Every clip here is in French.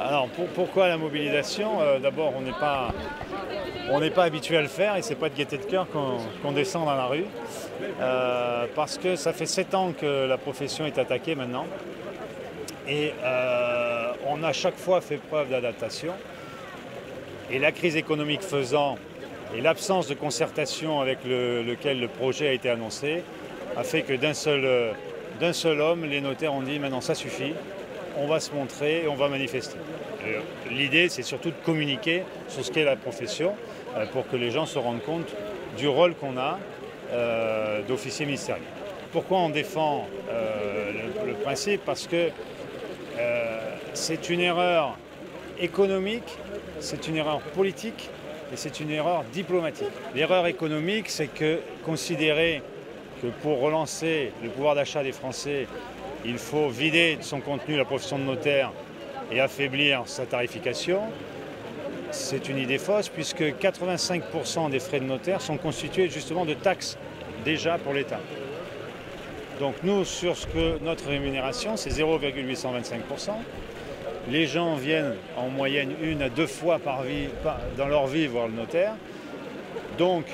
Alors pourquoi la mobilisation? D'abord, on n'est pas habitué à le faire et c'est pas de gaieté de cœur qu'on descend dans la rue. Parce que ça fait 7 ans que la profession est attaquée maintenant. Et on a chaque fois fait preuve d'adaptation. Et la crise économique faisant, et l'absence de concertation avec lequel le projet a été annoncé, a fait que d'un seul homme, les notaires ont dit maintenant ça suffit, on va se montrer et on va manifester. L'idée, c'est surtout de communiquer sur ce qu'est la profession pour que les gens se rendent compte du rôle qu'on a d'officier ministériel. Pourquoi on défend le principe? Parce que c'est une erreur économique, c'est une erreur politique et c'est une erreur diplomatique. L'erreur économique, c'est que considérer que pour relancer le pouvoir d'achat des Français, il faut vider de son contenu la profession de notaire et affaiblir sa tarification, c'est une idée fausse puisque 85% des frais de notaire sont constitués justement de taxes déjà pour l'État. Donc nous, sur notre rémunération, c'est 0,825%. Les gens viennent en moyenne 1 à 2 fois dans leur vie voir le notaire. Donc,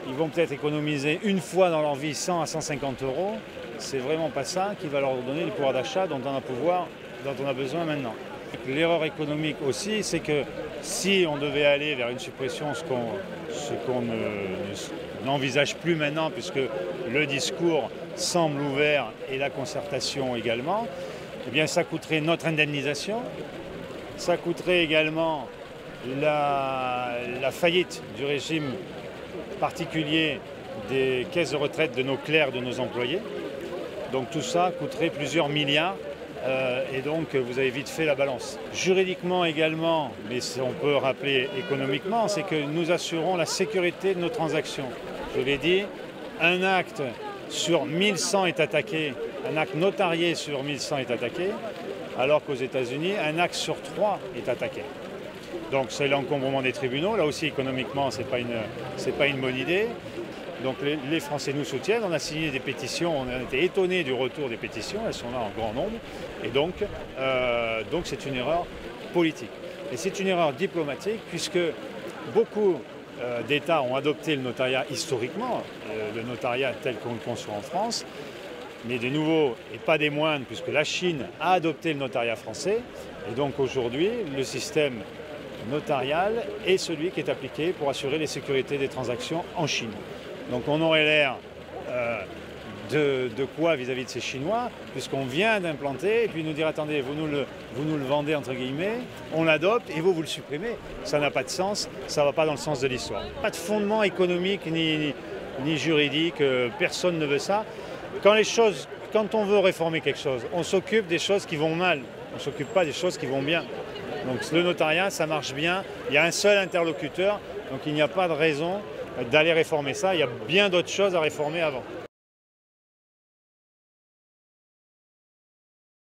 ils vont peut-être économiser une fois dans leur vie 100 à 150 euros. C'est vraiment pas ça qui va leur donner le pouvoir d'achat dont on a besoin maintenant. L'erreur économique aussi, c'est que si on devait aller vers une suppression, ce qu'on n'envisage plus maintenant, puisque le discours semble ouvert et la concertation également, eh bien ça coûterait notre indemnisation, ça coûterait également la faillite du régime particulier des caisses de retraite de nos clercs, de nos employés. Donc tout ça coûterait plusieurs milliards et donc vous avez vite fait la balance. Juridiquement également, mais on peut rappeler économiquement, c'est que nous assurons la sécurité de nos transactions. Je l'ai dit, un acte sur 1100 est attaqué, un acte notarié sur 1100 est attaqué, alors qu'aux États-Unis, un acte sur 3 est attaqué. Donc c'est l'encombrement des tribunaux. Là aussi, économiquement, ce n'est pas une bonne idée. Donc les Français nous soutiennent. On a signé des pétitions. On a été étonnés du retour des pétitions. Elles sont là en grand nombre. Et donc c'est une erreur politique. Et c'est une erreur diplomatique puisque beaucoup d'États ont adopté le notariat historiquement, le notariat tel qu'on le conçoit en France. Mais des nouveaux, et pas des moindres, puisque la Chine a adopté le notariat français. Et donc aujourd'hui, le système notarial est celui qui est appliqué pour assurer les sécurités des transactions en Chine. Donc on aurait l'air de quoi vis-à-vis de ces Chinois, puisqu'on vient d'implanter, et puis nous dire attendez, vous nous le vendez entre guillemets, on l'adopte et vous le supprimez. Ça n'a pas de sens, ça ne va pas dans le sens de l'histoire. Pas de fondement économique ni juridique, personne ne veut ça. Quand on veut réformer quelque chose, on s'occupe des choses qui vont mal, on ne s'occupe pas des choses qui vont bien. Donc le notariat, ça marche bien, il y a un seul interlocuteur, donc il n'y a pas de raison d'aller réformer ça, il y a bien d'autres choses à réformer avant.